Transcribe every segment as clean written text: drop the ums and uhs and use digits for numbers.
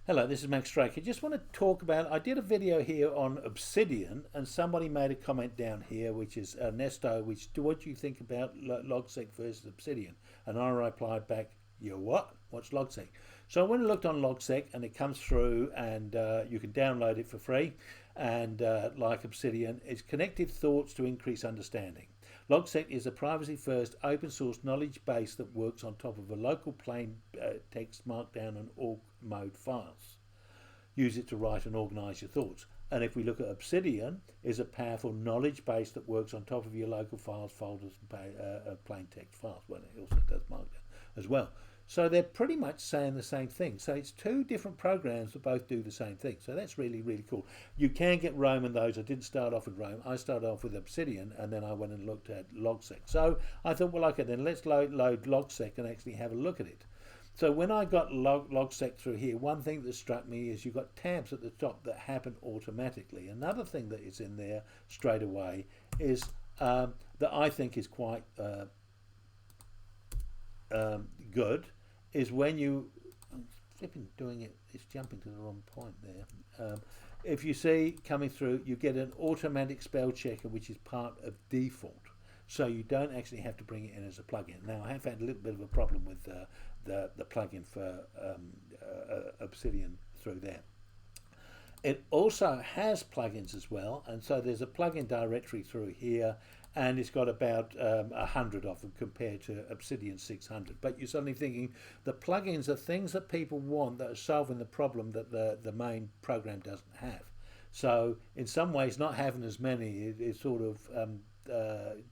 Hello, this is Max Drake. I just want to talk about. I did a video here on Obsidian, and somebody made a comment down here, which is Ernesto. What do you think about Logsec versus Obsidian? And I replied back, "You what? What's Logsec?" So I went and looked on Logsec, and it comes through, and you can download it for free. And like Obsidian, it's connected thoughts to increase understanding. Logsec is a privacy-first, open-source knowledge base that works on top of a local plain text, markdown, and org mode files. Use it to write and organize your thoughts. And if we look at Obsidian, is a powerful knowledge base that works on top of your local files, folders, and plain text files. Well, it also does markdown as well. So they're pretty much saying the same thing. So it's two different programs that both do the same thing. So that's really, really cool. You can get Rome in those. I didn't start off with Rome. I started off with Obsidian, and then I went and looked at Logsec. So I thought, well, okay, then let's load Logsec and actually have a look at it. So when I got Logsec through here, one thing that struck me is you've got tabs at the top that happen automatically. Another thing that is in there straight away is that I think is quite good is when you flipping doing it, it's jumping to the wrong point there. If you see coming through, you get an automatic spell checker, which is part of default. So you don't actually have to bring it in as a plugin. Now I have had a little bit of a problem with the plugin for Obsidian through there. It also has plugins as well, and so there's a plugin directory through here, and it's got about 100 of them compared to Obsidian 600. But you're suddenly thinking the plugins are things that people want that are solving the problem that the main program doesn't have. So in some ways, not having as many is sort of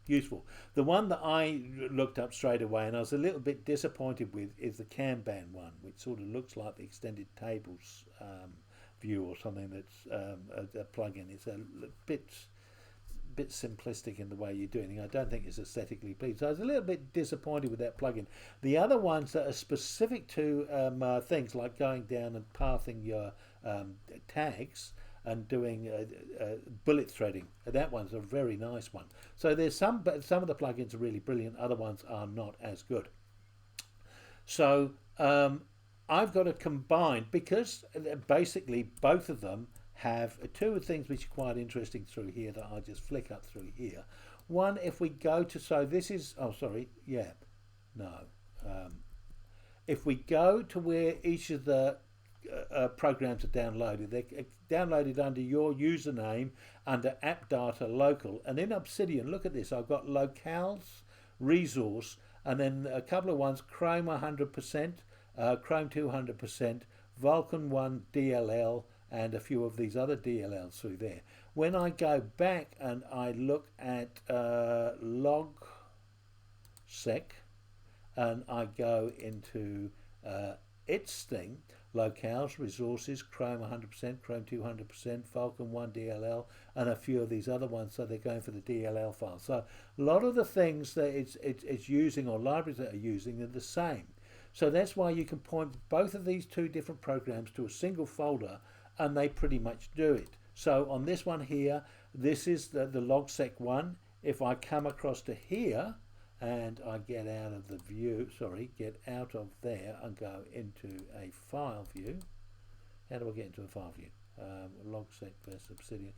useful. The one that I looked up straight away and I was a little bit disappointed with is the Kanban one, which sort of looks like the extended tables view or something. That's a plugin. It's a bit simplistic in the way you're doing it. I don't think it's aesthetically pleasing. So I was a little bit disappointed with that plugin. The other ones that are specific to things like going down and pathing your tags and doing bullet threading, that one's a very nice one. So there's some, but some of the plugins are really brilliant. Other ones are not as good. So I've got to combine, because basically both of them have two things which are quite interesting through here that I just flick up through here. One, if we go to, so this is, oh sorry, yeah, no. If we go to where each of the programs are downloaded, they're downloaded under your username under app data local. And in Obsidian, look at this, I've got locales, resource, and then a couple of ones, Chrome 100%, Chrome 200%, Vulkan 1 DLL, and a few of these other DLLs through there. When I go back and I look at Logsec and I go into its thing, locales, resources, Chrome 100%, Chrome 200%, Vulkan 1 DLL, and a few of these other ones, so they're going for the DLL file. So a lot of the things that it's using, or libraries that are using, are the same. So that's why you can point both of these two different programs to a single folder, and they pretty much do it. So on this one here, this is the Logsec one. If I come across to here and I get out of the view, get out of there and go into a file view. How do I get into a file view? Logsec versus Obsidian.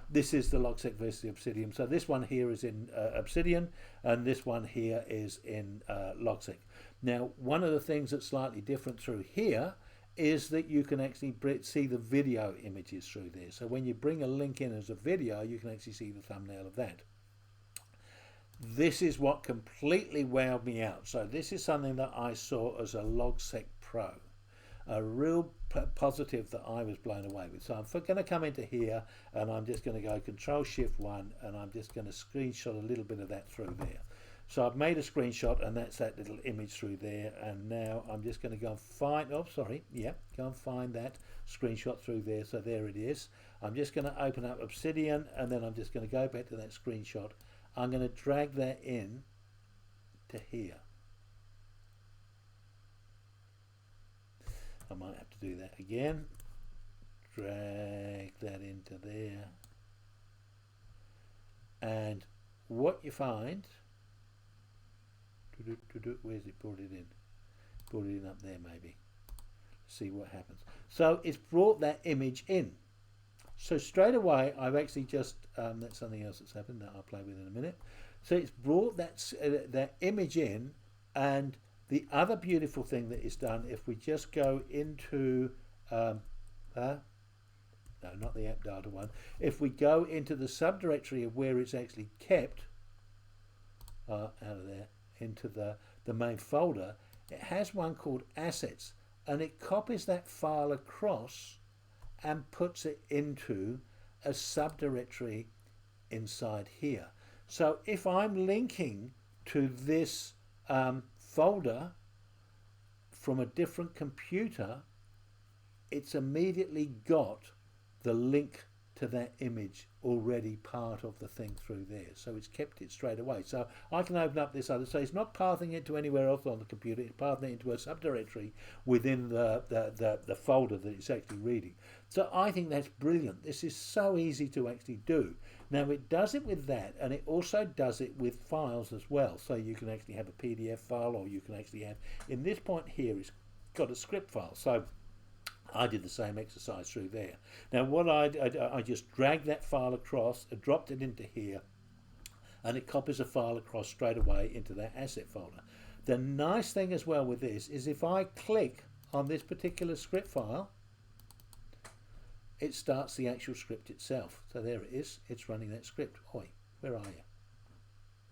This is the Logsec versus Obsidian. So this one here is in Obsidian, and this one here is in Logsec. Now, one of the things that's slightly different through here is that you can actually see the video images through there. So when you bring a link in as a video, you can actually see the thumbnail of that. This is what completely wowed me out. So this is something that I saw as a Logsec Pro, a real positive that I was blown away with. So I'm going to come into here and I'm just going to go Control-Shift-1 and I'm just going to screenshot a little bit of that through there. So I've made a screenshot and that's that little image through there, and now I'm just going to go and find, go and find that screenshot through there. So there it is. I'm just going to open up Obsidian and then I'm just going to go back to that screenshot. I'm going to drag that in to here. I might have to do that again. Drag that into there. And what you find, where's it brought it in? Brought it in up there maybe. see what happens. So it's brought that image in. So straight away, I've actually just, that's something else that's happened that I'll play with in a minute. So it's brought that image in, and the other beautiful thing that is done, if we just go into, no, not the app data one, if we go into the subdirectory of where it's actually kept, out of there, into the main folder, it has one called assets, and it copies that file across and puts it into a subdirectory inside here. So if I'm linking to this folder from a different computer, it's immediately got the link to that image already part of the thing through there. So it's kept it straight away. So I can open up this other, so it's not pathing it to anywhere else on the computer, it's pathing it into a subdirectory within the folder that it's actually reading. So I think that's brilliant. This is so easy to actually do. Now it does it with that, and it also does it with files as well. So you can actually have a PDF file, or you can actually have, in this point here, it's got a script file. So I did the same exercise through there. Now what I just dragged that file across, dropped it into here, and it copies a file across straight away into that asset folder. The nice thing as well with this is if I click on this particular script file, it starts the actual script itself. So there it is, it's running that script. Oi, where are you?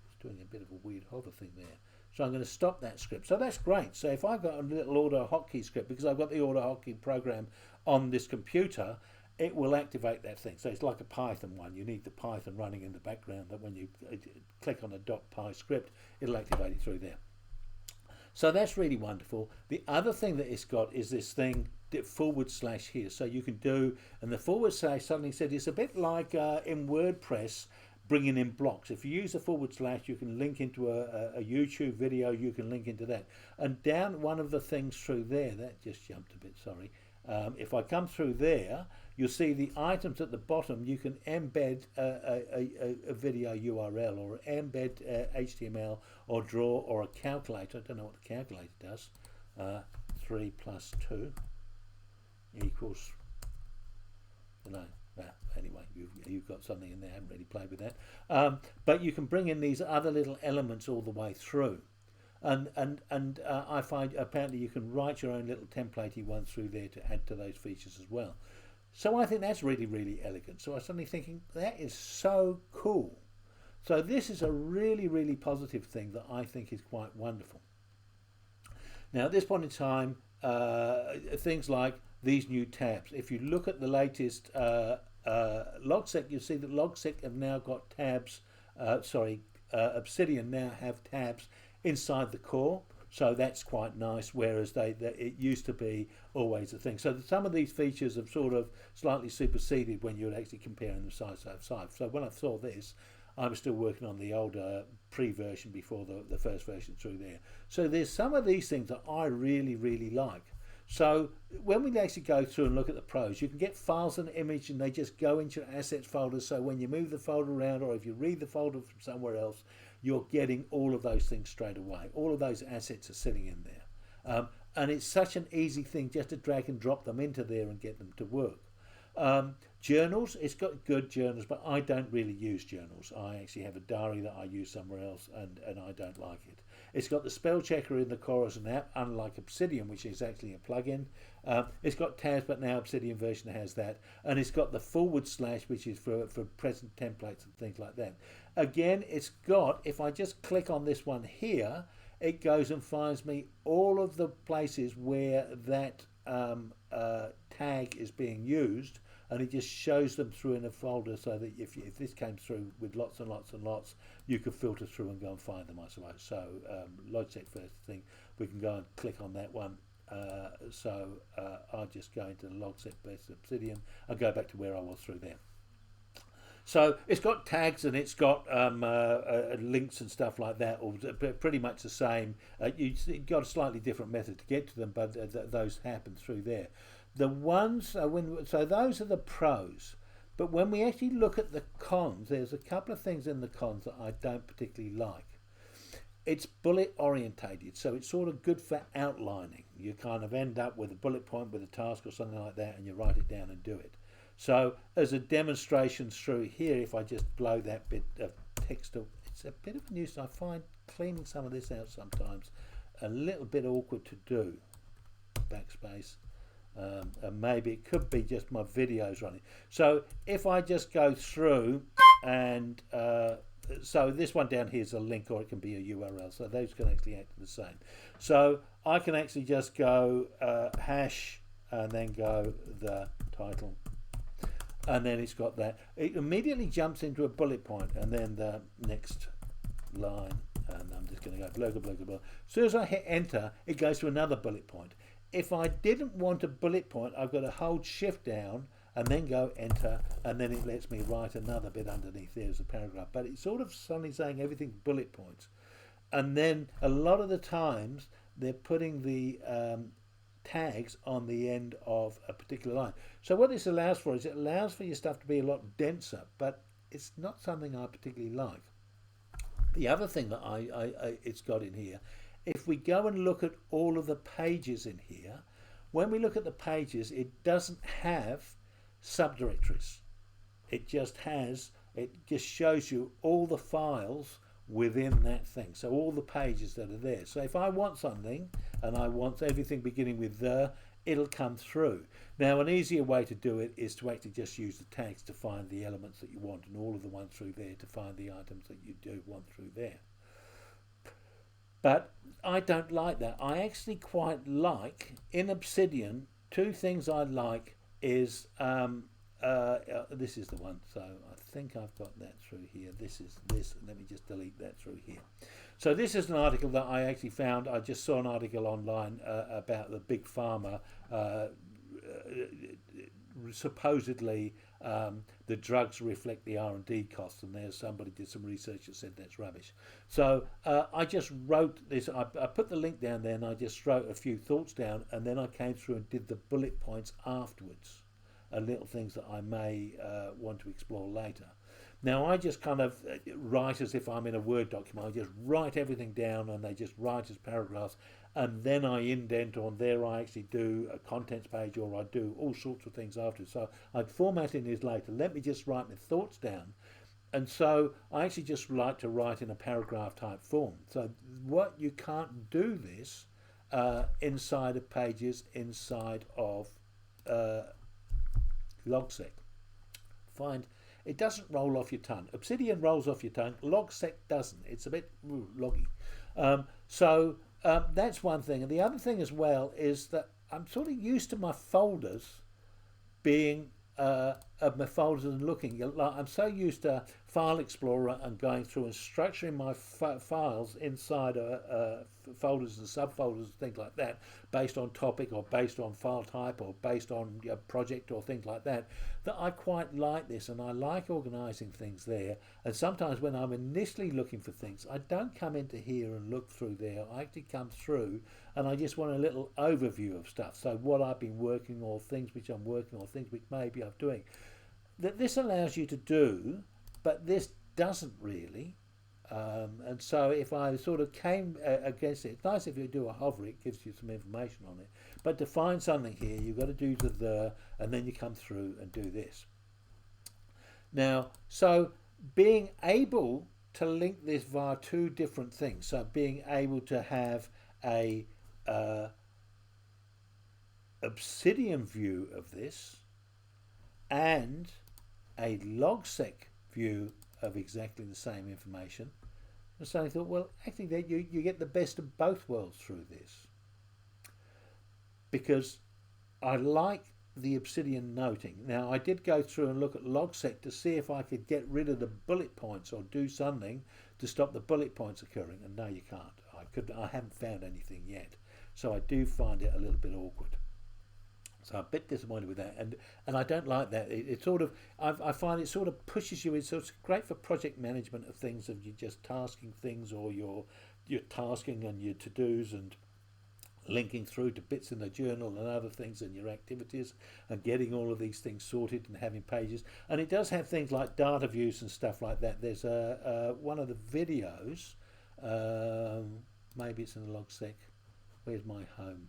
It's doing a bit of a weird hover thing there. So I'm going to stop that script. So that's great. So if I've got a little auto hotkey script, because I've got the auto hotkey program on this computer, it will activate that thing. So it's like a Python one. You need the Python running in the background, that when you click on a .py script, it'll activate it through there. So that's really wonderful. The other thing that it's got is this thing / here. So you can do, and the / suddenly said it's a bit like in WordPress, bringing in blocks. If you use a / you can link into a YouTube video, you can link into that. And down one of the things through there, that just jumped a bit, sorry. If I come through there, you'll see the items at the bottom. You can embed a video URL, or embed HTML, or draw, or a calculator. I don't know what the calculator does. 3 + 2 equals, no. Well, anyway, you've got something in there. I haven't really played with that, but you can bring in these other little elements all the way through, and I find apparently you can write your own little templatey ones through there to add to those features as well. So I think that's really, really elegant. So I was suddenly thinking, that is so cool. So this is a really, really positive thing that I think is quite wonderful. Now at this point in time, things like these new tabs. If you look at the latest Logsec, you'll see that Logsec have now got tabs, Obsidian now have tabs inside the core. So that's quite nice, whereas it used to be always a thing. So some of these features have sort of slightly superseded when you're actually comparing them side by side. So when I saw this, I was still working on the older pre-version before the first version through there. So there's some of these things that I really, really like. So when we actually go through and look at the pros, you can get files and image, and they just go into your assets folder. So when you move the folder around, or if you read the folder from somewhere else, you're getting all of those things straight away. All of those assets are sitting in there. And it's such an easy thing just to drag and drop them into there and get them to work. Journals, it's got good journals, but I don't really use journals. I actually have a diary that I use somewhere else, and I don't like it. It's got the spell checker in the core as an app, unlike Obsidian, which is actually a plugin. It's got tabs, but now Obsidian version has that. And it's got the /, which is for present templates and things like that. Again, it's got, if I just click on this one here, it goes and finds me all of the places where that tag is being used, and it just shows them through in a folder, so that if this came through with lots and lots and lots, you could filter through and go and find them, I suppose. So Logsec first thing, we can go and click on that one. I'll just go into Logsec versus Obsidian. I'll go back to where I was through there. So it's got tags, and it's got links and stuff like that, or pretty much the same. You've got a slightly different method to get to them, but those happen through there. The ones, so those are the pros. But when we actually look at the cons, there's a couple of things in the cons that I don't particularly like. it's bullet orientated, so it's sort of good for outlining. You kind of end up with a bullet point with a task or something like that, and you write it down and do it. So as a demonstration through here, if I just blow that bit of text, it's a bit of a nuisance. I find cleaning some of this out sometimes a little bit awkward to do. Backspace. And maybe it could be just my videos running. So if I just go through and so this one down here is a link, or it can be a URL, so those can actually act the same. So I can actually just go hash and then go the title, and then it's got that. It immediately jumps into a bullet point and then the next line, and I'm just going to go blah blah blah blah. As soon as I hit enter, it goes to another bullet point. If I didn't want a bullet point, I've got to hold shift down and then go enter, and then it lets me write another bit underneath there as a paragraph. But it's sort of suddenly saying everything's bullet points. And then a lot of the times they're putting the tags on the end of a particular line. So what this allows for is it allows for your stuff to be a lot denser, but it's not something I particularly like. The other thing that it's got in here, if we go and look at all of the pages in here, when we look at the pages, it doesn't have subdirectories. It just shows you all the files within that thing. So all the pages that are there. So if I want something and I want everything beginning with the, it'll come through. Now an easier way to do it is to actually just use the tags to find the elements that you want, and all of the ones through there to find the items that you do want through there. But I don't like that. I actually quite like, in Obsidian, two things I like is, this is the one, so I think I've got that through here. This is this, let me just delete that through here. So this is an article that I actually found. I just saw an article online about the big pharma, supposedly the drugs reflect the R&D costs, and there's somebody did some research that said that's rubbish. So I just wrote this, I put the link down there and I just wrote a few thoughts down, and then I came through and did the bullet points afterwards, little things that I may want to explore later. Now I just kind of write as if I'm in a Word document. I just write everything down and they just write as paragraphs, and then I indent on there. I actually do a contents page, or I do all sorts of things after. So I'd format in this later. Let me just write my thoughts down. And so I actually just like to write in a paragraph type form. So what you can't do this inside of pages, inside of Logsec. Find it doesn't roll off your tongue. Obsidian rolls off your tongue. Logsec doesn't. It's a bit loggy. So that's one thing. And the other thing as well is that I'm sort of used to my folders being of my folders and looking. Like, I'm so used to File Explorer and going through and structuring my files inside folders and subfolders and things like that, based on topic or based on file type or based on project or things like that, that I quite like this, and I like organising things there. And sometimes when I'm initially looking for things, I don't come into here and look through there. I actually come through and I just want a little overview of stuff. So what I've been working, or things which I'm working, or things which maybe I'm doing. That this allows you to do, but this doesn't really. And so if I sort of came against it, it's nice if you do a hover, it gives you some information on it. But to find something here, you've got to do the, and then you come through and do this. Now, so being able to link this via two different things, so being able to have a Obsidian view of this and a Logsec view of exactly the same information. And so I thought, well, actually you get the best of both worlds through this, because I like the Obsidian noting. Now I did go through and look at Logsec to see if I could get rid of the bullet points or do something to stop the bullet points occurring, and no, you can't. I haven't found anything yet, so I do find it a little bit awkward. So I'm a bit disappointed with that, and I don't like that. It sort of, I find it sort of pushes you in. So it's great for project management of things, of you just tasking things, or your tasking and your to-dos, and linking through to bits in the journal and other things and your activities, and getting all of these things sorted and having pages. And it does have things like data views and stuff like that. There's one of the videos Maybe it's in the Logsec. Where's my home?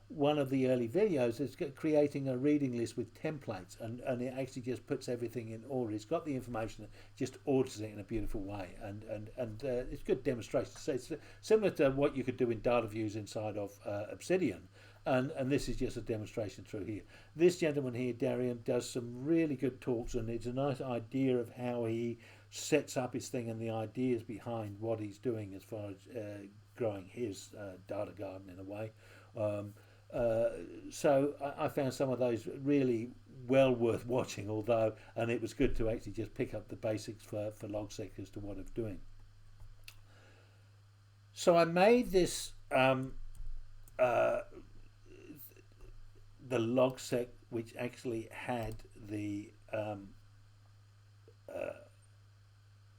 One of the early videos is creating a reading list with templates, and it actually just puts everything in order. It's got the information, just orders it in a beautiful way, and it's good demonstration. So it's similar to what you could do in data views inside of Obsidian, and this is just a demonstration through here. This gentleman here, Darian, does some really good talks, and it's a nice idea of how he sets up his thing and the ideas behind what he's doing as far as growing his data garden in a way. So I found some of those really well worth watching, and it was good to actually just pick up the basics for Logsec as to what I'm doing. So I made this the Logsec, which actually had the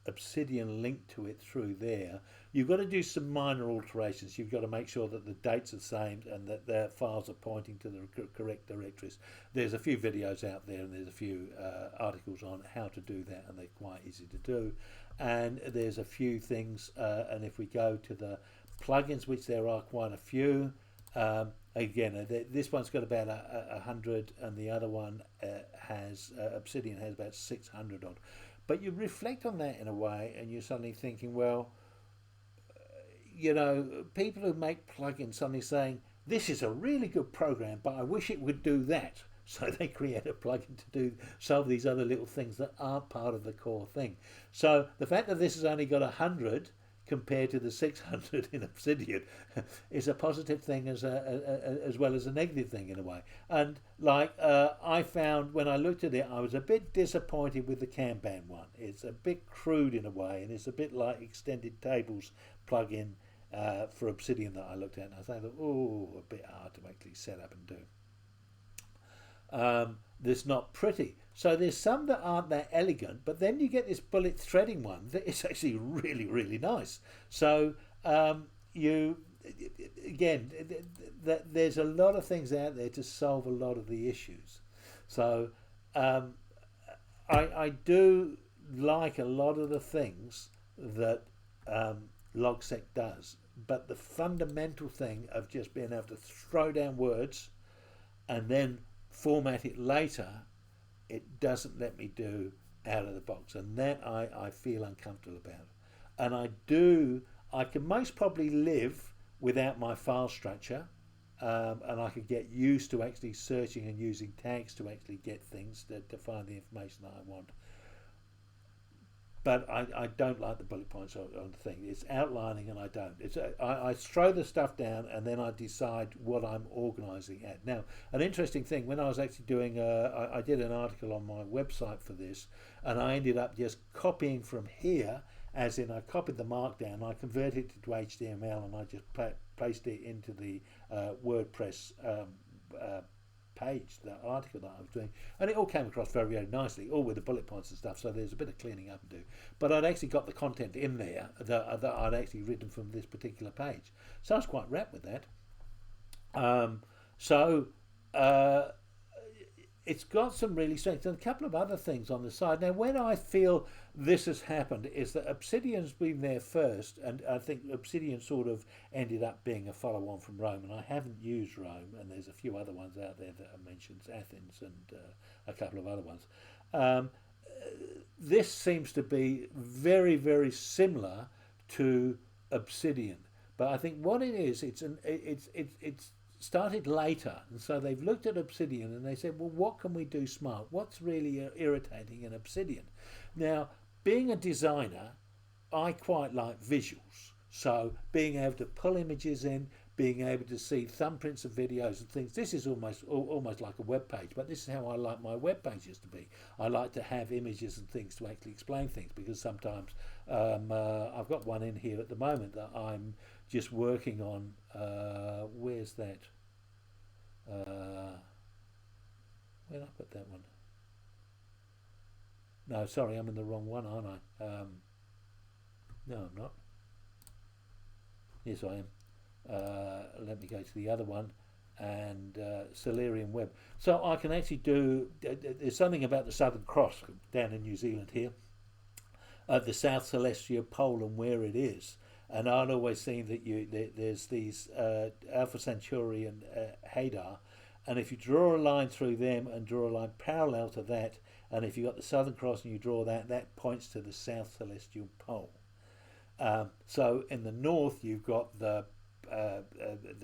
Obsidian link to it through there. You've got to do some minor alterations. You've got to make sure that the dates are the same and that their files are pointing to the correct directories. There's a few videos out there, and there's a few articles on how to do that, and they're quite easy to do. And there's a few things, and if we go to the plugins, which there are quite a few, again, this one's got about 100, and the other one has Obsidian has about 600 odd. But you reflect on that in a way, and you're suddenly thinking, well, you know, people who make plugins suddenly saying, this is a really good program, but I wish it would do that. So they create a plugin to solve these other little things that aren't part of the core thing. So the fact that this has only got 100 compared to the 600 in Obsidian is a positive thing as well as a negative thing in a way. And like I found when I looked at it, I was a bit disappointed with the Kanban one. It's a bit crude in a way, and it's a bit like Extended Tables plugin for Obsidian that I looked at, and I thought, oh, a bit hard to actually set up and do. That's not pretty. So there's some that aren't that elegant, but then you get this bullet threading one that is actually really, really nice. So you again, there's a lot of things out there to solve a lot of the issues. So I do like a lot of the things that Logsec does, but the fundamental thing of just being able to throw down words and then format it later, it doesn't let me do out of the box, and that I feel uncomfortable about. And I can most probably live without my file structure, and I could get used to actually searching and using tags to actually get things to find the information that I want. But I don't like the bullet points on the thing. It's outlining, and I don't. I throw the stuff down, and then I decide what I'm organising at. Now, an interesting thing, when I was actually doing, I did an article on my website for this, and I ended up just copying from here, as in I copied the markdown, I converted it to HTML, and I just placed it into the WordPress page, the article that I was doing, and it all came across very, very nicely, all with the bullet points and stuff. So there's a bit of cleaning up to do, but I'd actually got the content in there that I'd actually written from this particular page, so I was quite wrapped with that. It's got some really strengths and a couple of other things on the side. Now, when I feel this has happened is that Obsidian's been there first, and I think Obsidian sort of ended up being a follow-on from Rome, and I haven't used Rome, and there's a few other ones out there that I mentioned, Athens and a couple of other ones. This seems to be very, very similar to Obsidian, but I think what it is, it's started later, and so they've looked at Obsidian and they said, well, what can we do smart? What's really irritating in Obsidian? Now, being a designer, I quite like visuals, so being able to pull images in, being able to see thumbprints of videos and things, this is almost like a web page, but this is how I like my web pages to be. I like to have images and things to actually explain things, because sometimes I've got one in here at the moment that I'm just working on. Where's that? Where did I put that one? No, sorry, I'm in the wrong one, aren't I? No, I'm not. Yes, I am. Let me go to the other one, and Celerium Web. So I can actually do, there's something about the Southern Cross down in New Zealand here. the South Celestial Pole and where it is. And I'd always seen that there's these Alpha Centauri and Hadar, and if you draw a line through them and draw a line parallel to that, and if you've got the Southern Cross and you draw that, that points to the South Celestial Pole. So in the north you've got the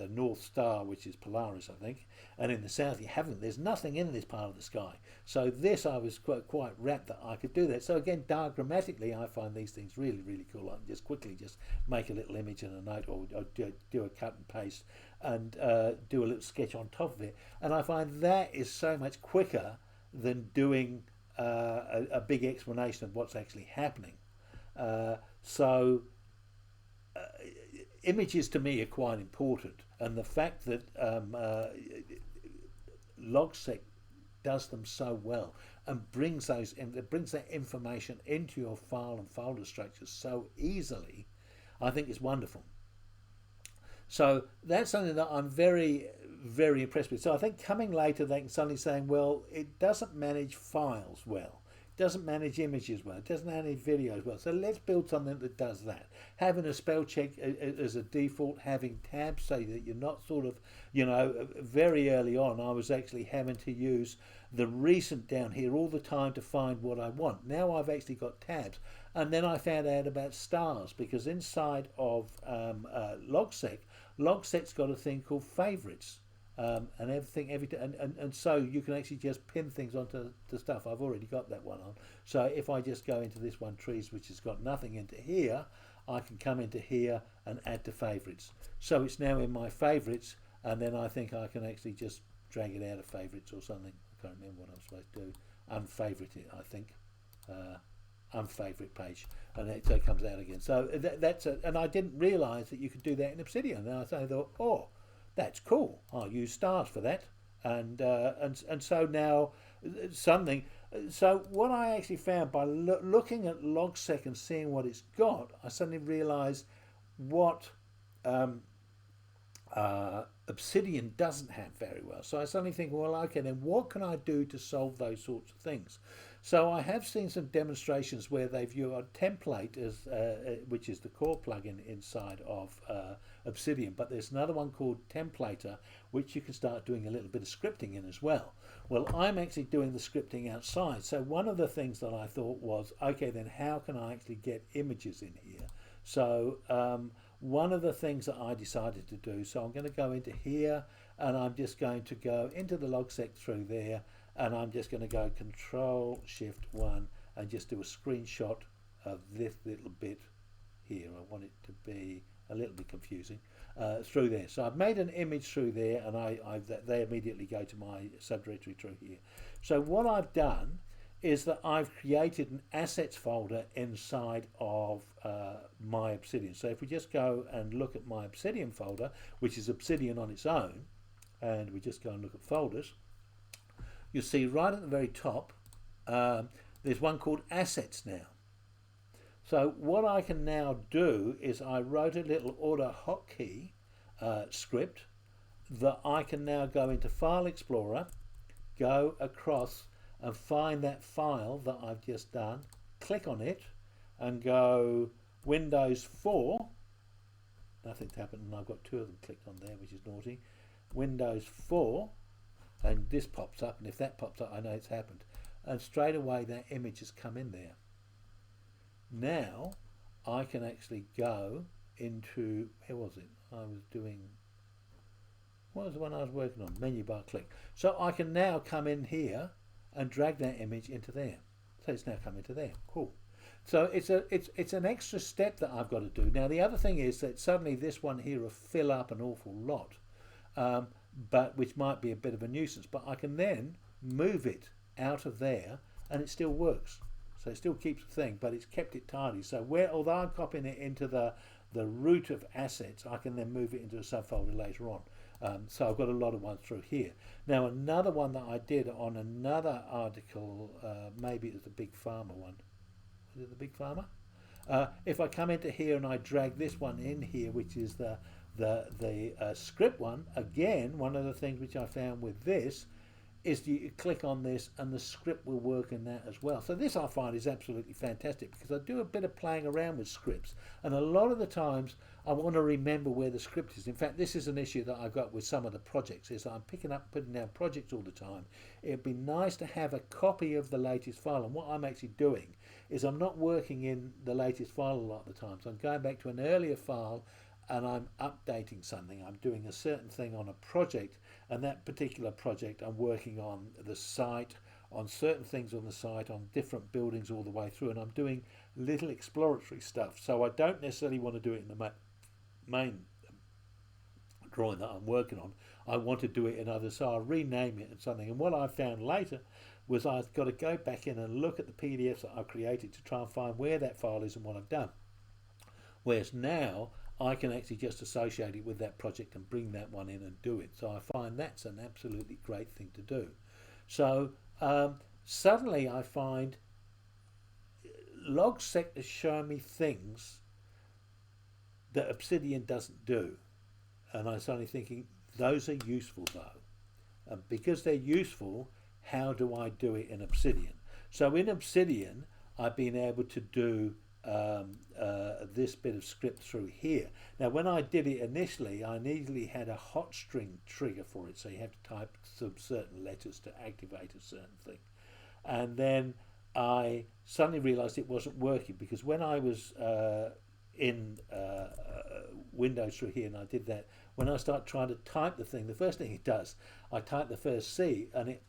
North Star, which is Polaris, I think, and in the south you haven't. There's nothing in this part of the sky. So this, I was quite rapt that I could do that. So again, diagrammatically, I find these things really, really cool. I can just quickly just make a little image and a note, or do a cut and paste, and do a little sketch on top of it. And I find that is so much quicker than doing a big explanation of what's actually happening. So images to me are quite important, and the fact that Logsec does them so well and brings that information into your file and folder structures so easily, I think is wonderful. So that's something that I'm very, very impressed with. So I think coming later they can suddenly say, well, it doesn't manage files well. Doesn't manage images well, it doesn't manage videos well, so let's build something that does that. Having a spell check as a default, having tabs so that you're not sort of, very early on I was actually having to use the recent down here all the time to find what I want. Now I've actually got tabs. And then I found out about stars, because inside of Logsec's got a thing called favorites. And everything, and so you can actually just pin things onto the stuff. I've already got that one on. So if I just go into this one, trees, which has got nothing into here, I can come into here and add to favorites. So it's now in my favorites, and then I think I can actually just drag it out of favorites or something. I can't remember what I'm supposed to do. Unfavorite it, I think. Unfavorite page, and so it comes out again. So and I didn't realise that you could do that in Obsidian. And I thought, oh, that's cool. I'll use stars for that, and so now something. So what I actually found by looking at Logsec and seeing what it's got, I suddenly realised what Obsidian doesn't have very well. So I suddenly think, well, okay, then what can I do to solve those sorts of things? So I have seen some demonstrations where they've used a template as which is the core plugin inside of Obsidian, but there's another one called Templater, which you can start doing a little bit of scripting in as well. Well, I'm actually doing the scripting outside. So one of the things that I thought was, okay, then how can I actually get images in here? So one of the things that I decided to do, so I'm going to go into here, and I'm just going to go into the Logsec through there, and I'm just going to go Control-Shift-1 and just do a screenshot of this little bit here. I want it to be a little bit confusing through there. So I've made an image through there, and they immediately go to my subdirectory through here. So what I've done is that I've created an assets folder inside of my Obsidian. So if we just go and look at my Obsidian folder, which is Obsidian on its own, and we just go and look at folders, you'll see right at the very top there's one called assets now. So what I can now do is I wrote a little auto hotkey script that I can now go into File Explorer, go across and find that file that I've just done, click on it and go Windows 4. Nothing's happened, and I've got two of them clicked on there, which is naughty. Windows 4, and this pops up, and if that pops up I know it's happened, and straight away that image has come in there. Now I can actually go into, where was it? I was doing, what was the one I was working on? Menu bar click. So I can now come in here and drag that image into there. So it's now come into there. Cool. So it's an extra step that I've got to do. Now the other thing is that suddenly this one here will fill up an awful lot, but which might be a bit of a nuisance. But I can then move it out of there, and it still works. So it still keeps the thing, but it's kept it tidy. So although I'm copying it into the root of assets, I can then move it into a subfolder later on. So I've got a lot of ones through here. Now another one that I did on another article, maybe it was the Big Pharma one. Was it the Big Pharma? If I come into here and I drag this one in here, which is the script one, again, one of the things which I found with this is you click on this and the script will work in that as well. So this I find is absolutely fantastic because I do a bit of playing around with scripts, and a lot of the times I want to remember where the script is. In fact, this is an issue that I've got with some of the projects, is I'm picking up, putting down projects all the time. It'd be nice to have a copy of the latest file, and what I'm actually doing is I'm not working in the latest file a lot of the time, so I'm going back to an earlier file and I'm updating something. I'm doing a certain thing on a project, and that particular project I'm working on the site, on certain things on the site, on different buildings all the way through, and I'm doing little exploratory stuff. So I don't necessarily want to do it in the main drawing that I'm working on. I want to do it in others, so I'll rename it and something. And what I found later was I've got to go back in and look at the PDFs that I've created to try and find where that file is and what I've done. Whereas now I can actually just associate it with that project and bring that one in and do it. So I find that's an absolutely great thing to do. So suddenly I find Logsec has shown me things that Obsidian doesn't do. And I'm suddenly thinking, those are useful though. And because they're useful, how do I do it in Obsidian? So in Obsidian, I've been able to do this bit of script through here. Now when I did it initially, I immediately had a hot string trigger for it, so you have to type some certain letters to activate a certain thing. And then I suddenly realized it wasn't working, because when I was in Windows through here and I did that, when I start trying to type the thing, the first thing it does, I type the first C and it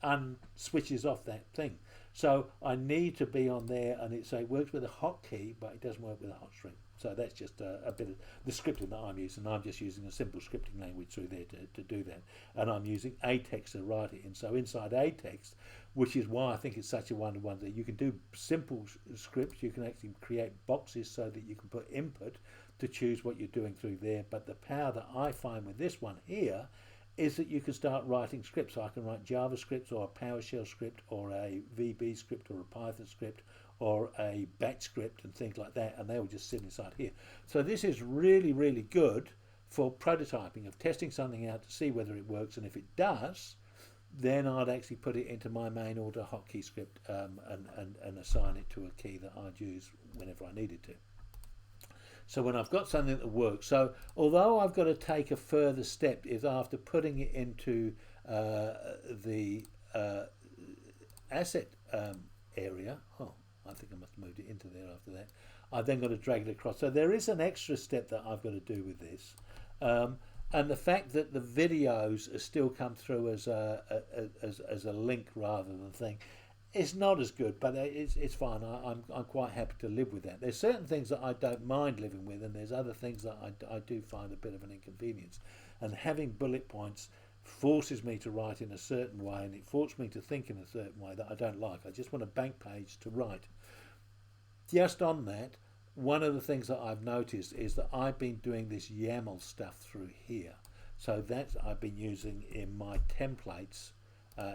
switches off that thing. So I need to be on there, and it works with a hotkey, but it doesn't work with a hot string. So that's just a bit of the scripting that I'm using. I'm just using a simple scripting language through there to do that. And I'm using Atex to write it in. So inside Atex, which is why I think it's such a wonderful one, that you can do simple scripts. You can actually create boxes so that you can put input to choose what you're doing through there. But the power that I find with this one here is that you can start writing scripts. So I can write JavaScript or a PowerShell script or a VB script or a Python script or a batch script and things like that, and they will just sit inside here. So this is really, really good for prototyping, of testing something out to see whether it works, and if it does, then I'd actually put it into my main order hotkey script and assign it to a key that I'd use whenever I needed to. So when I've got something that works, so although I've got to take a further step, is after putting it into the asset area, I think I must have moved it into there after that. I've then got to drag it across. So there is an extra step that I've got to do with this. And the fact that the videos are still come through as a link rather than a thing is not as good, but it's fine. I'm quite happy to live with that. There's certain things that I don't mind living with, and there's other things that I do find a bit of an inconvenience. And having bullet points forces me to write in a certain way, and it forces me to think in a certain way that I don't like. I just want a blank page to write. Just on that, one of the things that I've noticed is that I've been doing this YAML stuff through here. So that's I've been using in my templates.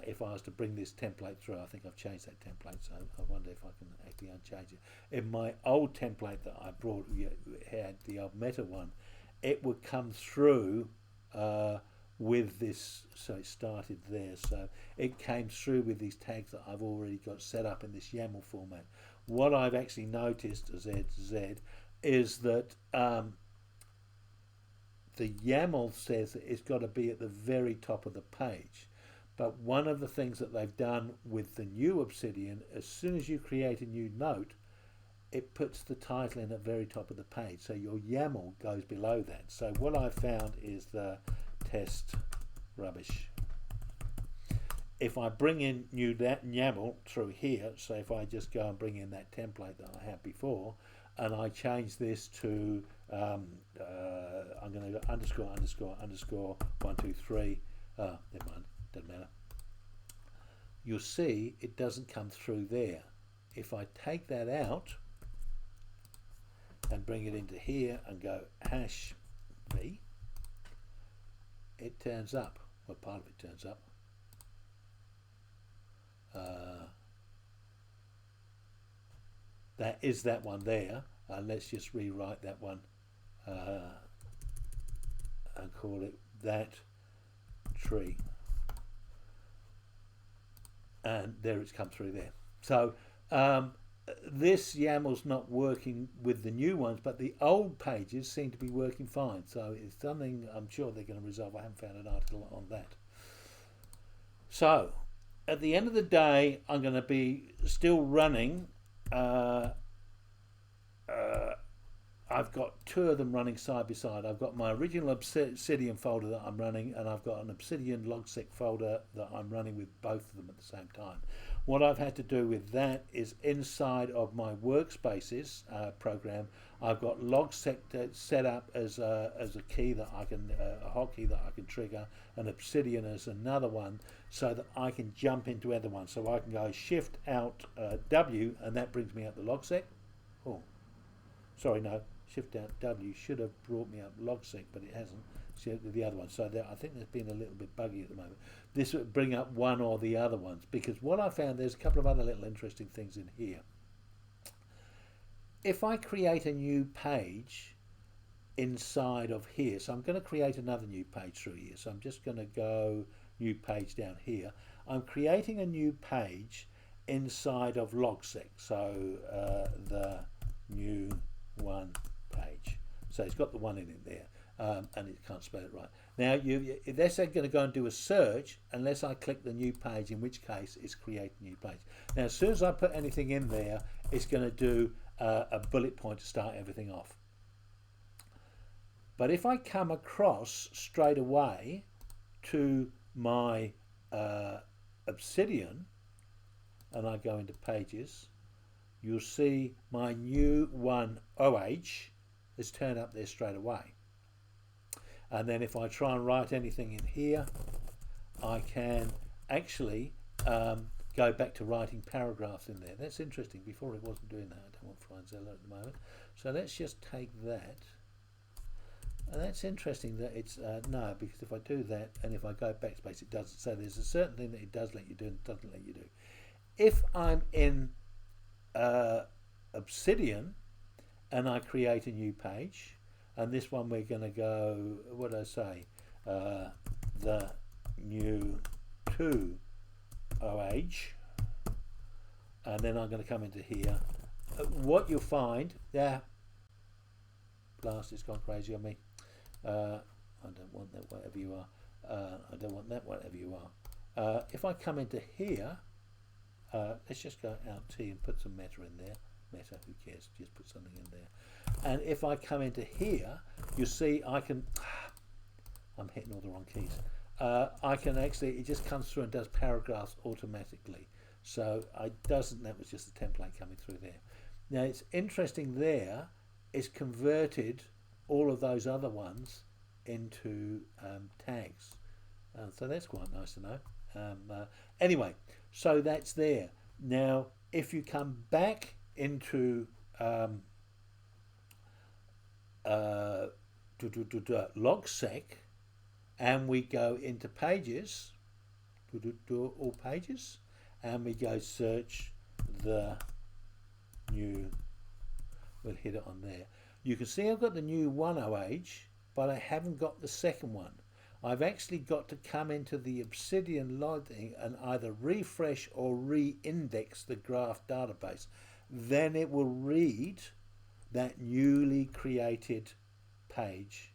If I was to bring this template through, I think I've changed that template, so I wonder if I can actually unchange it. In my old template that I brought, had the old meta one, it would come through with this, so it started there. So it came through with these tags that I've already got set up in this YAML format. What I've actually noticed as Z is that the YAML says that it's got to be at the very top of the page. But one of the things that they've done with the new Obsidian, as soon as you create a new note, it puts the title in at the very top of the page. So your YAML goes below that. So what I've found is the test rubbish. If I bring in new YAML through here, so if I just go and bring in that template that I had before, and I change this to, I'm going to go underscore, 1, 2, 3, never mind, doesn't matter. You'll see it doesn't come through there. If I take that out and bring it into here and go #v, it turns up. Well, part of it turns up. That is that one there. Let's just rewrite that one and call it that tree. and there it's come through there. So this YAML's not working with the new ones, but the old pages seem to be working fine. So it's something I'm sure they're going to resolve. I haven't found an article on that. So at the end of the day, I'm going to be still running. I've got two of them running side by side. I've got my original Obsidian folder that I'm running, and I've got an Obsidian Logsec folder that I'm running with both of them at the same time. What I've had to do with that is inside of my workspaces program, I've got Logsec set up as a key that I can, a hotkey that I can trigger, and Obsidian as another one, so that I can jump into other ones. So I can go Shift Alt W, and that brings me up the Logsec. Oh, sorry, no. Shift Alt W should have brought me up Logsec, but it hasn't. So the other one. So I think there's been a little bit buggy at the moment. This would bring up one or the other ones, because what I found, there's a couple of other little interesting things in here. If I create a new page inside of here, so I'm going to create another new page through here. So I'm just going to go new page down here. I'm creating a new page inside of Logsec. So the new one page. So it's got the one in it there, and it can't spell it right. Now, that's going to go and do a search unless I click the new page, in which case it's create a new page. Now, as soon as I put anything in there, it's going to do a bullet point to start everything off. But if I come across straight away to my Obsidian and I go into pages, you'll see my new one OH has turned up there straight away. And then if I try and write anything in here, I can actually go back to writing paragraphs in there. That's interesting. Before it wasn't doing that. I don't want FileZilla at the moment. So let's just take that. And that's interesting that it's no, because if I do that and if I go backspace, it doesn't. So there's a certain thing that it does let you do and doesn't let you do. If I'm in Obsidian and I create a new page, and this one we're going to go, what did I say, the new 2 OH, and then I'm going to come into here. What you'll find, blast, it's gone crazy on me. I don't want that, whatever you are. I don't want that, whatever you are. If I come into here, let's just go Alt T and put some meta in there. Meta, who cares? Just put something in there. And if I come into here, you see I can. I'm hitting all the wrong keys. I can actually. It just comes through and does paragraphs automatically. So that was just the template coming through there. Now it's interesting there. It's converted all of those other ones into tags. So that's quite nice to know. Anyway, so that's there. Now, if you come back into Logsec and we go into pages, all pages, and we go search the new, we'll hit it on there. You can see I've got the new 1OH, but I haven't got the second one. I've actually got to come into the Obsidian logging and either refresh or re-index the graph database. Then it will read that newly created page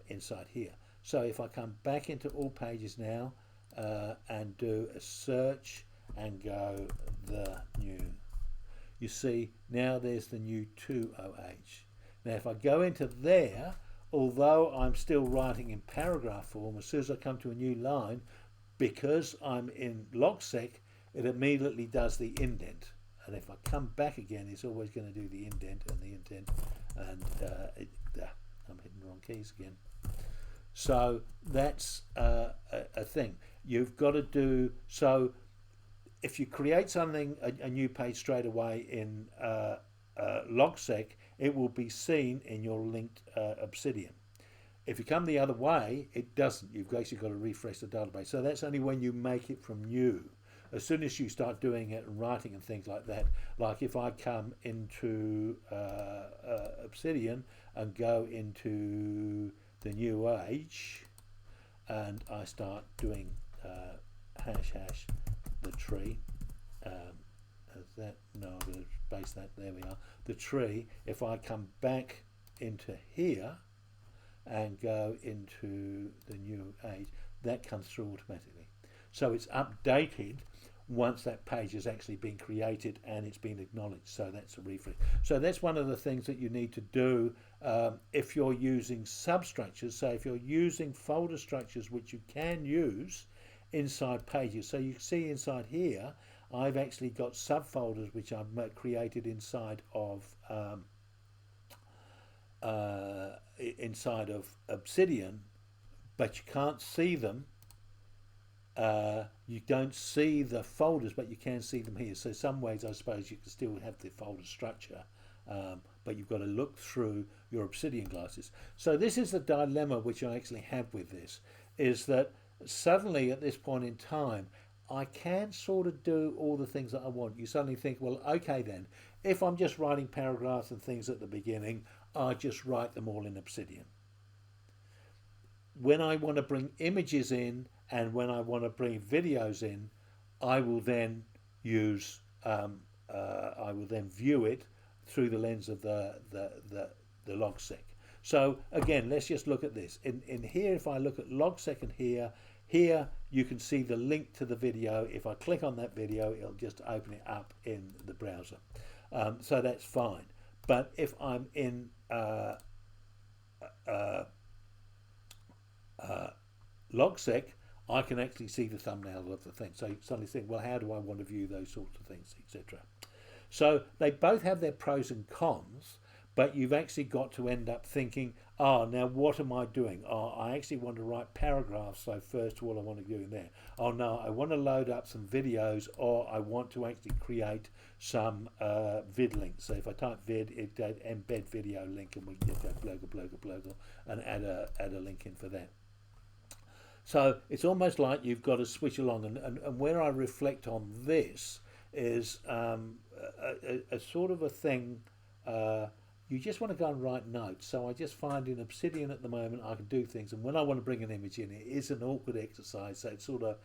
inside here. So if I come back into all pages now and do a search and go the new, you see now there's the new 2OH. Now if I go into there, although I'm still writing in paragraph form, as soon as I come to a new line, because I'm in Logsec, it immediately does the indent. And if I come back again, it's always going to do the indent and the indent. And I'm hitting the wrong keys again. So that's a thing. You've got to do, so if you create something, a new page straight away in Logsec, it will be seen in your linked Obsidian. If you come the other way, it doesn't. You've actually got to refresh the database. So that's only when you make it from new. As soon as you start doing it and writing and things like that, like if I come into Obsidian and go into the new age and I start doing #, the tree. Is that, no, I'm going to base that, there we are. The tree, if I come back into here and go into the new age, that comes through automatically. So it's updated once that page has actually been created and it's been acknowledged. So that's a refresh. So that's one of the things that you need to do if you're using substructures. So if you're using folder structures, which you can use inside pages. So you can see inside here, I've actually got subfolders which I've created inside of Obsidian, but you can't see them. You don't see the folders, but you can see them here. So some ways, I suppose, you can still have the folder structure, but you've got to look through your Obsidian glasses. So this is the dilemma which I actually have with this, is that suddenly at this point in time, I can sort of do all the things that I want. You suddenly think, well, okay then, if I'm just writing paragraphs and things at the beginning, I just write them all in Obsidian. When I want to bring images in and when I want to bring videos in, I will then use, I will then view it through the lens of the Logsec. So again, let's just look at this. In here, if I look at Logsec and here you can see the link to the video. If I click on that video, it'll just open it up in the browser. So that's fine. But if I'm in Logsec, I can actually see the thumbnail of the thing. So you suddenly think, well, how do I want to view those sorts of things, etc. So they both have their pros and cons, but you've actually got to end up thinking, oh, now what am I doing? Oh, I actually want to write paragraphs, so first of all I want to do in there. Oh no, I want to load up some videos, or I want to actually create some vid links. So if I type vid, it embed video link, and we can just go blogger, and add a link in for that. So it's almost like you've got to switch along, and where I reflect on this is a sort of a thing. You just want to go and write notes. So I just find in Obsidian at the moment I can do things, and when I want to bring an image in, it is an awkward exercise. So it sort of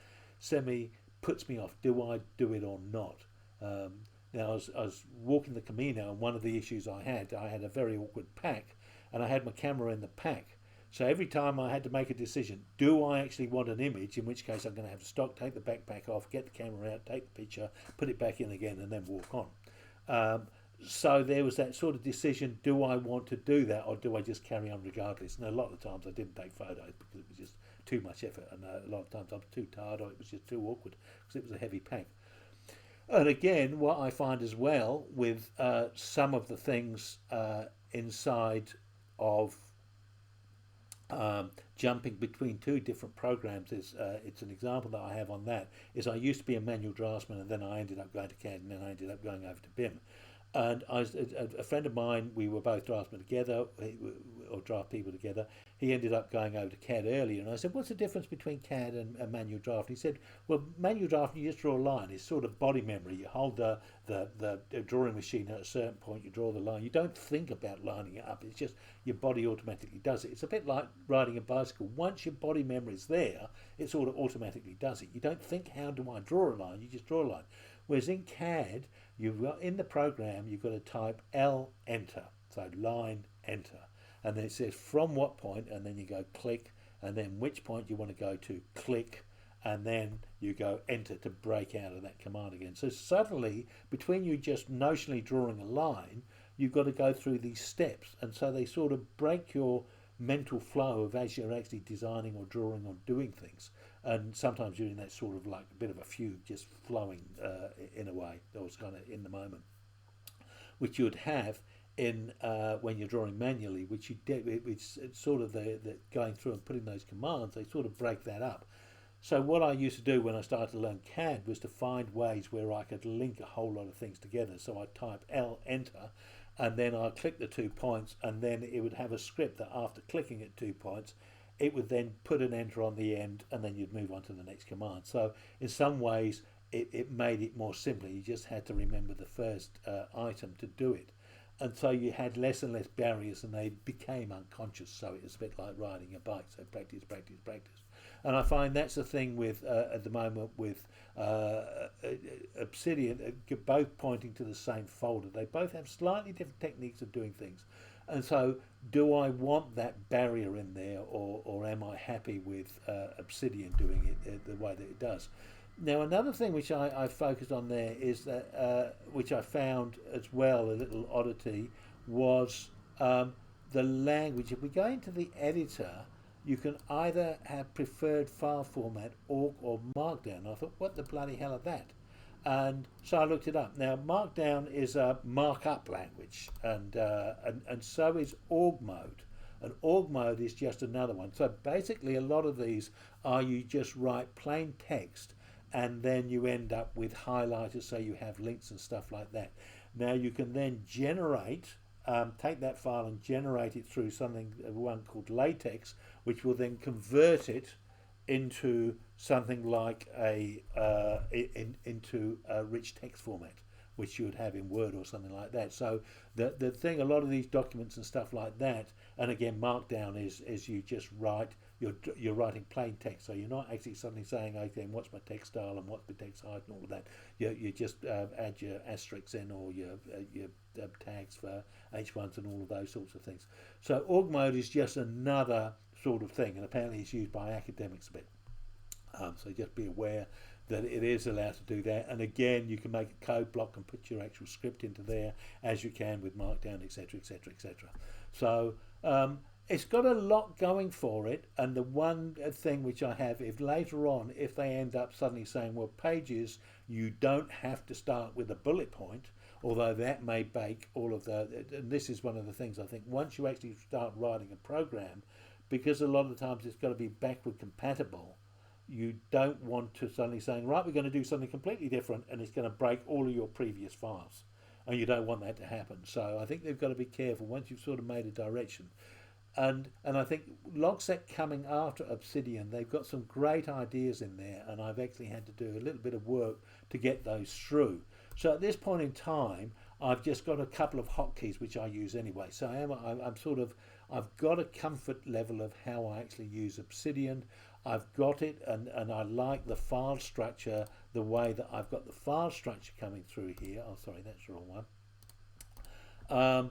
puts me off. Do I do it or not? Now I was walking the Camino, and one of the issues I had a very awkward pack, and I had my camera in the pack. So every time I had to make a decision, do I actually want an image, in which case I'm going to have to stop, take the backpack off, get the camera out, take the picture, put it back in again, and then walk on. So there was that sort of decision, do I want to do that, or do I just carry on regardless? And a lot of the times I didn't take photos because it was just too much effort, and a lot of times I was too tired, or it was just too awkward because it was a heavy pack. And again, what I find as well with some of the things inside of jumping between two different programs is it's an example that I have on that is I used to be a manual draftsman, and then I ended up going to CAD, and then I ended up going over to BIM. And a friend of mine, we were both draftsmen together, or draft people together. He ended up going over to CAD earlier, and I said, what's the difference between CAD and manual draft? And he said, well, manual draft, you just draw a line. It's sort of body memory. You hold the drawing machine at a certain point, you draw the line. You don't think about lining it up. It's just your body automatically does it. It's a bit like riding a bicycle. Once your body memory is there, it sort of automatically does it. You don't think, how do I draw a line? You just draw a line. Whereas in CAD, you've got in the program, you've got to type L, enter. So line, enter. And then it says from what point, and then you go click, and then which point you want to go to, click, and then you go enter to break out of that command again. So suddenly, between you just notionally drawing a line, you've got to go through these steps. And so they sort of break your mental flow of as you're actually designing or drawing or doing things. And sometimes you're in that sort of like a bit of a fugue, just flowing in a way, or it's kind of in the moment, which you'd have in when you're drawing manually, which you did. It's sort of the going through and putting those commands. They sort of break that up. So what I used to do when I started to learn CAD was to find ways where I could link a whole lot of things together. So I type L, enter, and then I click the 2 points, and then it would have a script that after clicking at 2 points, it would then put an enter on the end, and then you'd move on to the next command. So in some ways, it made it more simple. You just had to remember the first item to do it. And so you had less and less barriers, and they became unconscious. So it was a bit like riding a bike. So practice, practice, practice. And I find that's the thing with at the moment with Obsidian, both pointing to the same folder. They both have slightly different techniques of doing things. And so, do I want that barrier in there, or am I happy with Obsidian doing it the way that it does? Now, another thing which I focused on there is that, which I found as well, a little oddity, was the language. If we go into the editor, you can either have preferred file format or markdown. I thought, what the bloody hell are that? And so I looked it up. Now, markdown is a markup language, and so is org mode. And org mode is just another one. So basically, a lot of these are you just write plain text, and then you end up with highlighters, so you have links and stuff like that. Now you can then generate, take that file and generate it through one called latex, which will then convert it into something like into a rich text format, which you would have in Word or something like that. So the thing, a lot of these documents and stuff like that, and again, Markdown is you just write, you're writing plain text, so you're not actually suddenly saying, okay, what's my text style and what's my text height and all of that. You just add your asterisks in, or your tags for H1s and all of those sorts of things. So org mode is just another sort of thing, and apparently it's used by academics a bit. So just be aware that it is allowed to do that. And again, you can make a code block and put your actual script into there, as you can with Markdown, etc., etc., etc. So it's got a lot going for it. And the one thing which I have, if later on, if they end up suddenly saying, well, pages, you don't have to start with a bullet point, although that may bake all of the, and this is one of the things I think, once you actually start writing a program, because a lot of the times it's got to be backward compatible, you don't want to suddenly saying, right, we're going to do something completely different and it's going to break all of your previous files. And you don't want that to happen. So I think they've got to be careful once you've sort of made a direction. And I think Logsec coming after Obsidian, they've got some great ideas in there, and I've actually had to do a little bit of work to get those through. So at this point in time, I've just got a couple of hotkeys which I use anyway. So I've got a comfort level of how I actually use Obsidian. I've got it, and I like the file structure, the way that I've got the file structure coming through here. Oh, sorry, that's the wrong one.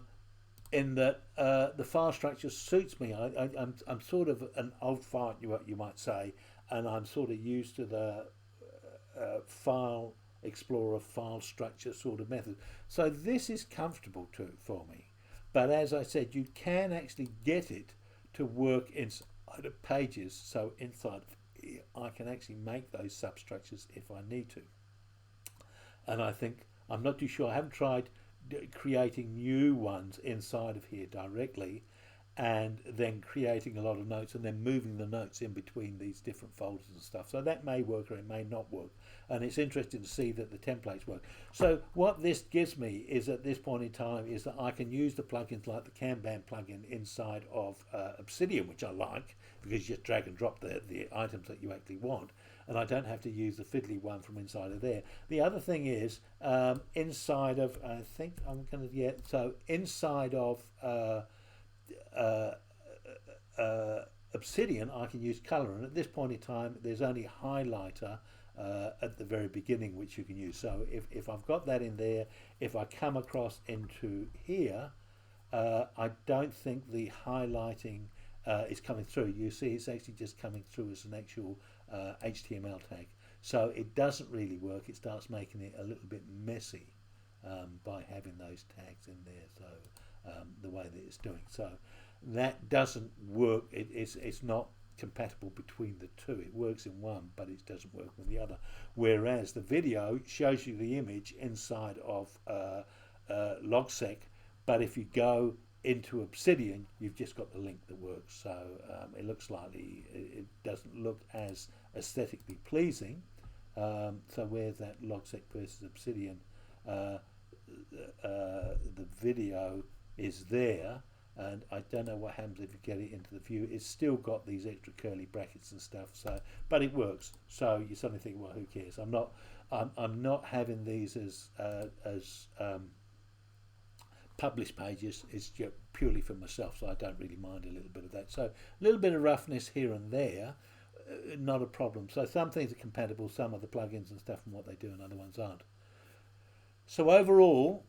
In that the file structure suits me. I'm sort of an old fart, you might say, and I'm sort of used to the file explorer file structure sort of method. So this is comfortable for me. But as I said, you can actually get it to work inside of pages. So inside of here, I can actually make those substructures if I need to. And I think, I'm not too sure, I haven't tried creating new ones inside of here directly, and then creating a lot of notes and then moving the notes in between these different folders and stuff. So that may work or it may not work, and it's interesting to see that the templates work. So what this gives me is, at this point in time, is that I can use the plugins like the Kanban plugin inside of Obsidian, which I like, because you just drag and drop the items that you actually want, and I don't have to use the fiddly one from inside of there. The other thing is, inside of, I think I'm going to get, so inside of Obsidian, I can use color, and at this point in time there's only highlighter at the very beginning which you can use. So if I've got that in there, if I come across into here, I don't think the highlighting is coming through. You see it's actually just coming through as an actual HTML tag, so it doesn't really work. It starts making it a little bit messy by having those tags in there, so the way that it's doing. So that doesn't work. It's not compatible between the two. It works in one, but it doesn't work with the other. Whereas the video shows you the image inside of Logsec, but if you go into Obsidian, you've just got the link that works. So it looks slightly, it doesn't look as aesthetically pleasing. So where's that Logsec versus Obsidian? The video is there, and I don't know what happens if you get it into the view. It's still got these extra curly brackets and stuff, so but it works. So you suddenly think, well, who cares? I'm not having these as published pages. It's just purely for myself, so I don't really mind a little bit of that. So a little bit of roughness here and there. not a problem. So some things are compatible, some of the plugins and stuff and what they do, and other ones aren't. So overall,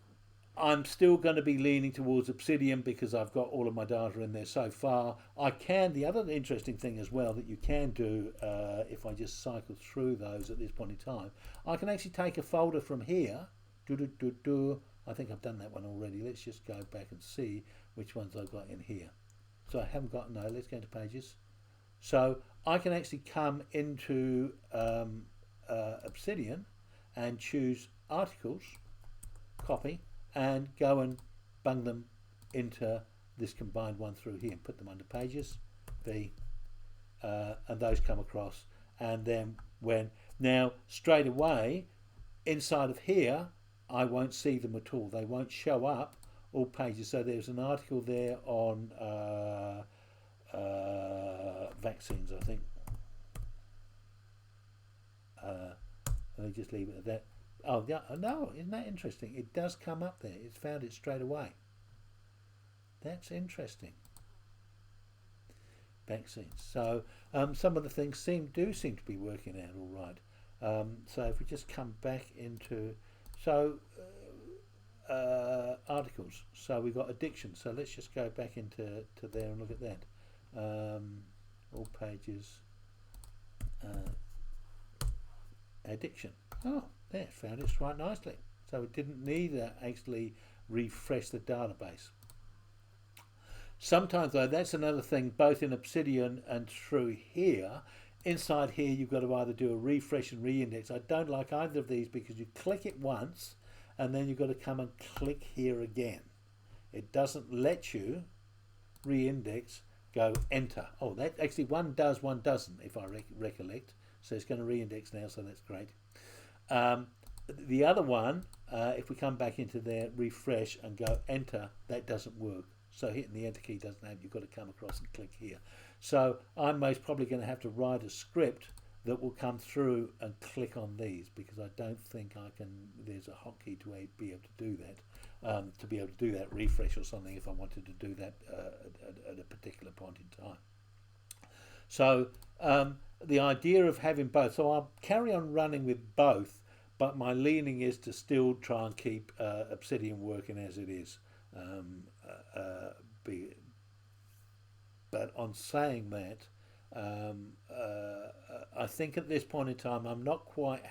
I'm still going to be leaning towards Obsidian because I've got all of my data in there so far. The other interesting thing as well that you can do, if I just cycle through those at this point in time, I can actually take a folder from here. I think I've done that one already. Let's just go back and see which ones I've got in here. So I haven't got, no, let's go into pages. So I can actually come into Obsidian and choose articles, copy, and go and bung them into this combined one through here and put them under pages, and those come across. And then now straight away inside of here, I won't see them at all. They won't show up all pages. So there's an article there on vaccines, I think. Let me just leave it at that. Oh, yeah, no, isn't that interesting? It does come up there. It's found it straight away. That's interesting. Vaccines. So some of the things do seem to be working out all right. So if we just come back into, articles. So we've got addiction. So let's just go back into there and look at that. All pages. Addiction. Oh, there, found it right nicely. So it didn't need to actually refresh the database. Sometimes though, that's another thing, both in Obsidian and through here. Inside here, you've got to either do a refresh and reindex. I don't like either of these because you click it once and then you've got to come and click here again. It doesn't let you reindex, go enter. Oh, that actually one does, one doesn't, if I recollect. So it's going to reindex now, so that's great. The other one, if we come back into there, refresh and go enter, that doesn't work. So hitting the enter key doesn't have, you've got to come across and click here. So I'm most probably going to have to write a script that will come through and click on these because I don't think I can, there's a hotkey to be able to do that, to be able to do that refresh or something if I wanted to do that at a particular point in time. So the idea of having both, so I'll carry on running with both, but my leaning is to still try and keep Obsidian working as it is. But on saying that, I think at this point in time I'm not quite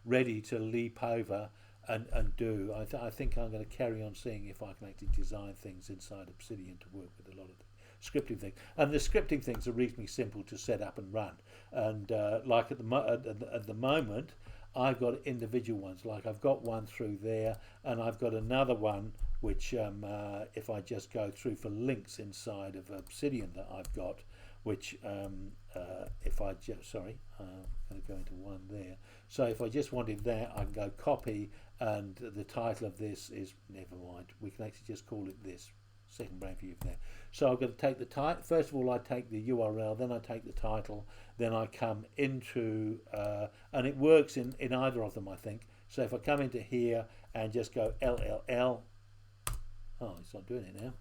ready to leap over and do. I think I'm going to carry on seeing if I can actually design things inside Obsidian to work with a lot of the scripting things. And the scripting things are reasonably simple to set up and run. And like at the moment, I've got individual ones. Like I've got one through there, and I've got another one which if I just go through for links inside of Obsidian that I've got, which if I just, I'm going to go into one there. So if I just wanted that, I can go copy, and the title of this is, never mind, we can actually just call it this. Second brain for you there. So I've got to take the title. First of all, I take the URL, then I take the title, then I come into, and it works in either of them, I think. So if I come into here and just go LLL, oh, it's not doing it now.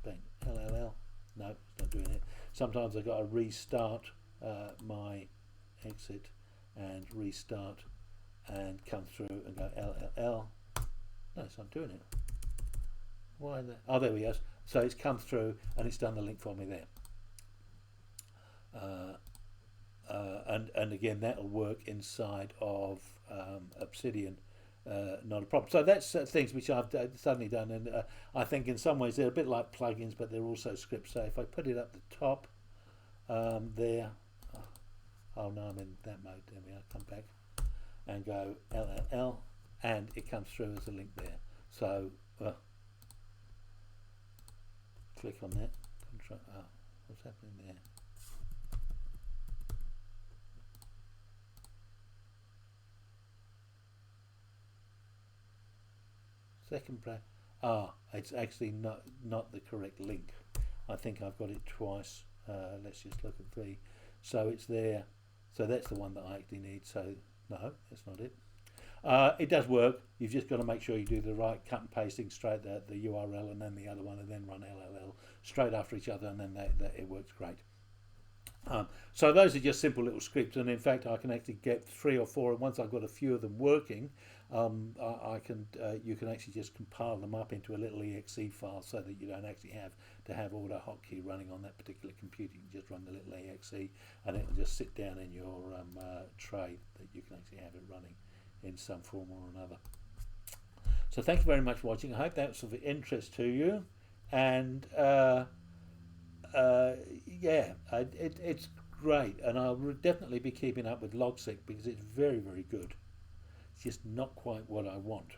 Bang, LLL. No, it's not doing it. Sometimes I've got to restart my exit and restart and come through and go LLL. No, it's not doing it. Why that? Oh, there we go. So it's come through and it's done the link for me there. And again, that'll work inside of Obsidian. Not a problem. So that's things which I've suddenly done, and I think in some ways they're a bit like plugins, but they're also scripts. So if I put it up the top there, oh no, I'm in that mode. There we are. Come back and go LLL, and it comes through as a link there. So click on that. Control. Oh, what's happening there? Second play. It's actually not the correct link. I think I've got it twice. Let's just look at the. So it's there. So that's the one that I actually need. So no, that's not it. It does work. You've just got to make sure you do the right cut and pasting straight the URL and then the other one, and then run LLL straight after each other, and then that it works great. So those are just simple little scripts, and in fact, I can actually get 3 or 4. And once I've got a few of them working, I can you can actually just compile them up into a little exe file, so that you don't actually have to have auto hotkey running on that particular computer. You can just run the little exe, and it will just sit down in your tray that you can actually have it running in some form or another. So thank you very much for watching. I hope that was of interest to you, and yeah, it's great, and I'll definitely be keeping up with Logsec because it's very, very good. It's just not quite what I want.